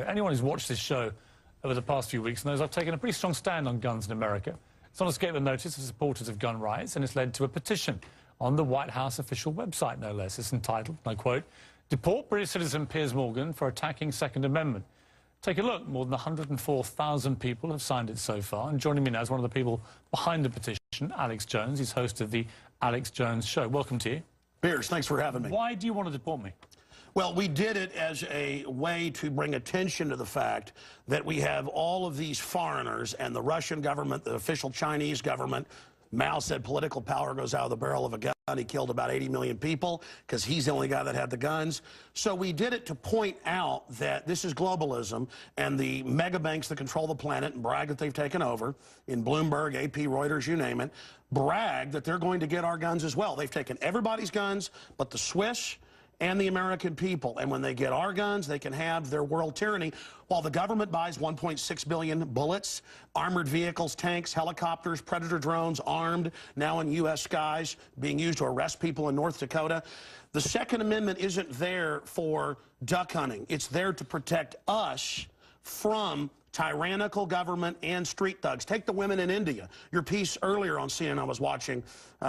But anyone who's watched this show over the past few weeks knows I've taken a pretty strong stand on guns in America. It's not escaped the notice of supporters of gun rights, and it's led to a petition on the White House official website, no less. It's entitled, and I quote, "Deport British citizen Piers Morgan for attacking Second Amendment." Take a look. More than 104,000 people have signed it so far. And joining me now is one of the people behind the petition, Alex Jones. He's host of the Alex Jones Show. Welcome to you. Piers, thanks for having me. Why do you want to deport me? Well, we did it as a way to bring attention to the fact that we have all of these foreigners and the Russian government, the official Chinese government. Mao said political power goes out of the barrel of a gun. He killed about 80 million people because he's the only guy that had the guns. So we did it to point out that this is globalism, and the mega banks that control the planet and brag that they've taken over, in Bloomberg, AP, Reuters, you name it, brag that they're going to get our guns as well. They've taken everybody's guns but the Swiss and the American people. And when they get our guns, they can have their world tyranny while the government buys 1.6 billion bullets, armored vehicles, tanks, helicopters, Predator drones, armed, now in U.S. skies, being used to arrest people in North Dakota. The Second Amendment isn't there for duck hunting. It's there to protect us from tyrannical government and street thugs. Take the women in India. Your piece earlier on CNN I was watching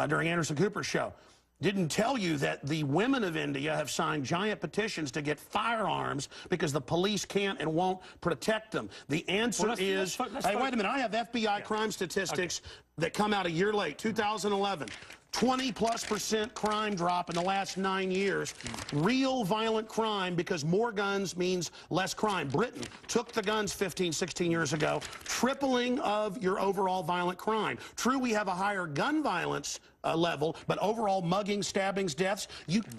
during Anderson Cooper's show didn't tell you that the women of India have signed giant petitions to get firearms because the police can't and won't protect them. The answer is, hey, wait a minute, I have FBI crime statistics that come out a year late, 2011. 20+% crime drop in the last 9 years. Real violent crime, because more guns means less crime. Britain took the guns 15, 16 years ago, tripling of your overall violent crime. True, we have a higher gun violence level, but overall muggings, stabbings, deaths,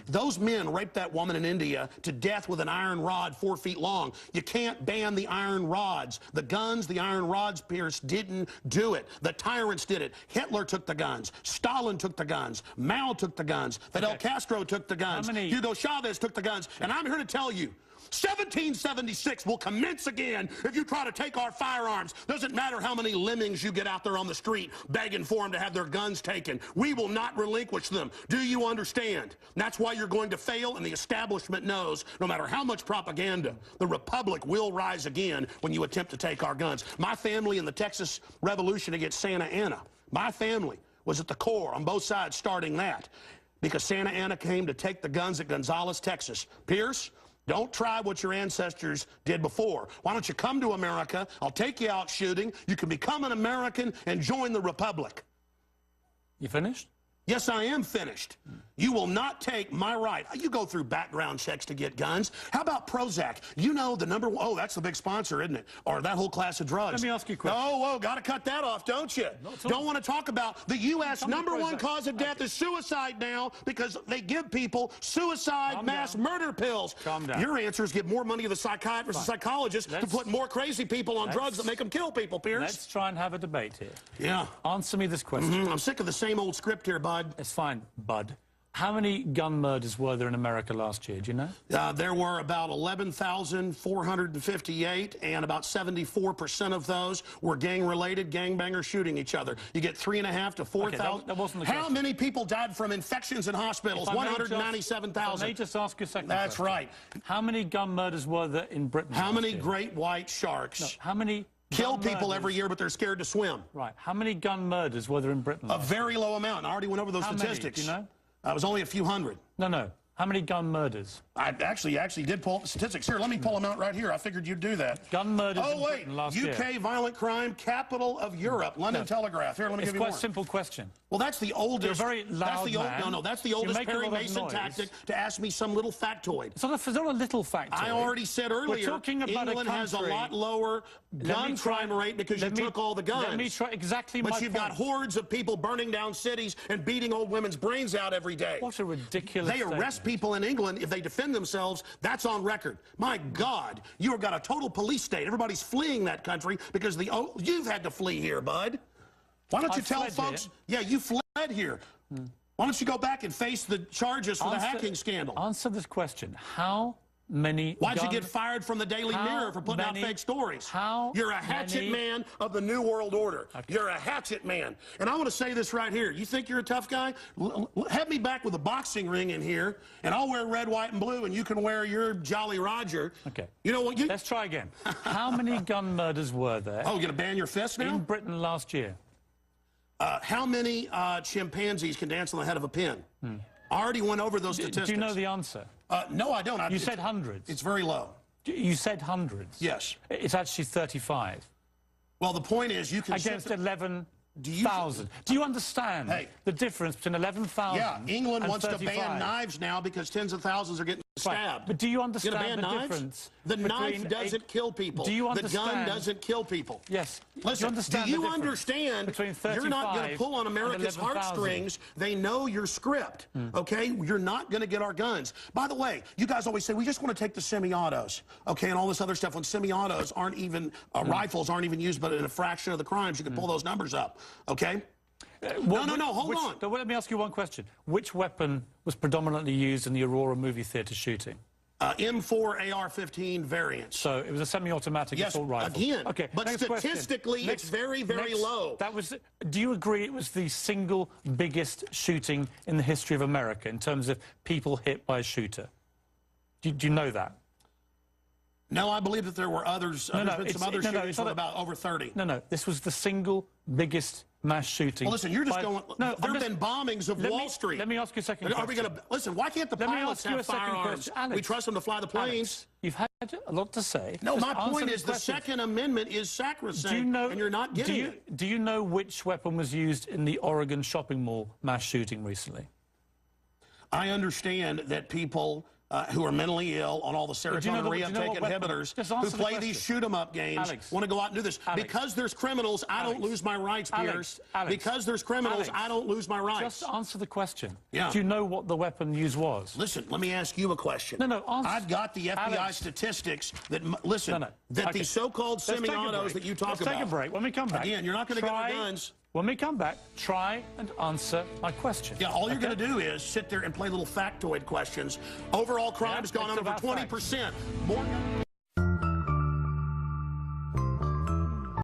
those men raped that woman in India to death with an iron rod 4 feet long. You can't ban the iron rods. The guns, the iron rods, Piers, didn't do it. The tyrants did it. Hitler took the guns. Stalin took the guns. Mao took the guns. Fidel Castro took the guns. Hugo Chavez took the guns. And I'm here to tell you, 1776 will commence again if you try to take our firearms. Doesn't matter how many lemmings you get out there on the street begging for them to have their guns taken. We will not relinquish them. Do you understand? And that's why you're going to fail, and the establishment knows no matter how much propaganda, the Republic will rise again when you attempt to take our guns. My family in the Texas Revolution against Santa Anna, my family was at the core on both sides starting that because Santa Anna came to take the guns at Gonzales, Texas. Piers, don't try what your ancestors did before. Why don't you come to America? I'll take you out shooting. You can become an American and join the Republic. You finished? Yes, I am finished. You will not take my right. You go through background checks to get guns. How about Prozac? You know the number one, oh, that's the big sponsor, isn't it? Or that whole class of drugs. Let me ask you a question. Oh, got to cut that off, don't you? Don't want to talk about the U.S. number one cause of death is suicide now because they give people suicide mass murder pills. Calm down. Your answer is give more money to the psychiatrists and psychologists to put more crazy people on drugs that make them kill people, Piers. Let's try and have a debate here. Yeah. Answer me this question. I'm sick of the same old script here, bud. It's fine, bud. How many gun murders were there in America last year? Do you know? There were about 11,458, and about 74% of those were gang-related, gangbangers shooting each other. You get 3,500 to 4,000. That wasn't the question. How many people died from infections in hospitals? 197,000. Let me just ask you a second. That's right. How many gun murders were there in Britain? How many great white sharks? How many kill people every year, but they're scared to swim? Right. How many gun murders were there in Britain? A very low amount. I already went over those statistics. Do you know? It was only a few hundred. No. How many gun murders? I actually did pull up the statistics. Here, let me pull them out right here. I figured you'd do that. Gun murders in Britain last year. UK violent crime, capital of Europe. London Telegraph. Here, let me give you more. It's quite a simple question. Well, that's the oldest. You're a very loud man. No, that's the oldest Perry Mason tactic to ask me some little factoid. It's not a little factoid. I already said earlier, England has a lot lower gun crime rate because you took all the guns. Let me try exactly my point. But you've got hordes of people burning down cities and beating old women's brains out every day. What a ridiculous They arrest people in England if they defend themselves. That's on record. My God, you've got a total police state. Everybody's fleeing that country because you've had to flee here, bud. Why don't you tell folks? Yeah, you fled here. Why don't you go back and face the charges for the hacking scandal? Answer this question. How many... Why'd you get fired from the Daily Mirror for putting out fake stories? You're a hatchet man of the New World Order. Okay. You're a hatchet man. And I want to say this right here. You think you're a tough guy? Have me back with a boxing ring in here, and I'll wear red, white, and blue, and you can wear your Jolly Roger. Okay. You know what? Let's try again. How many gun murders were there? Oh, you're going to ban your fist now? In Britain last year. How many chimpanzees can dance on the head of a pin? I already went over those statistics. Do you know the answer? No, I don't. You said hundreds. It's very low. You said hundreds. Yes. It's actually 35. Well, the point is you can... Against 11,000. Do you understand the difference between 11,000 Yeah, England and wants 35? to ban knives now because tens of thousands are getting stabbed. Right. But do you understand the knives? difference? The knife doesn't kill people. Do you understand? The gun doesn't kill people. Yes. Listen, do you understand you're not going to pull on America's heartstrings? They know your script, okay? You're not going to get our guns. By the way, you guys always say, we just want to take the semi-autos, okay, and all this other stuff. When semi-autos aren't even, rifles aren't even used, but in a fraction of the crimes, you can pull those numbers up, okay? No, hold on. Let me ask you one question. Which weapon was predominantly used in the Aurora movie theatre shooting? M4 AR-15 variants. So it was a semi-automatic assault rifle. Again, okay, but statistically it's very, very low. Do you agree it was the single biggest shooting in the history of America in terms of people hit by a shooter? Do you know that? No, I believe that there were others. There's been some other shootings with about over 30. No, this was the single biggest mass shooting. Well, listen, you're just going... No, there have been bombings of Wall Street. Let me ask you a second question. Are we going to... Listen, why can't the pilots have firearms? We trust them to fly the planes. Alex, you've had a lot to say. No, my point is the Second Amendment is sacrosanct, and you're not getting it. Do you know which weapon was used in the Oregon shopping mall mass shooting recently? I understand that people... who are mentally ill on all the serotonin reuptake inhibitors, who play these shoot-em-up games, want to go out and do this. Because there's criminals, I don't lose my rights, Piers. Because there's criminals, I don't lose my rights. Just answer the question. Yeah. Do you know what the weapon used was? Listen, let me ask you a question. No, answer. I've got the FBI statistics that, listen, that these so-called semi-autos that you talk about... Let's take a break. When we come back... Again, you're not going to get our guns. When we come back, try and answer my question. Yeah, all you're going to do is sit there and play little factoid questions. Overall crime has gone up over 20%. More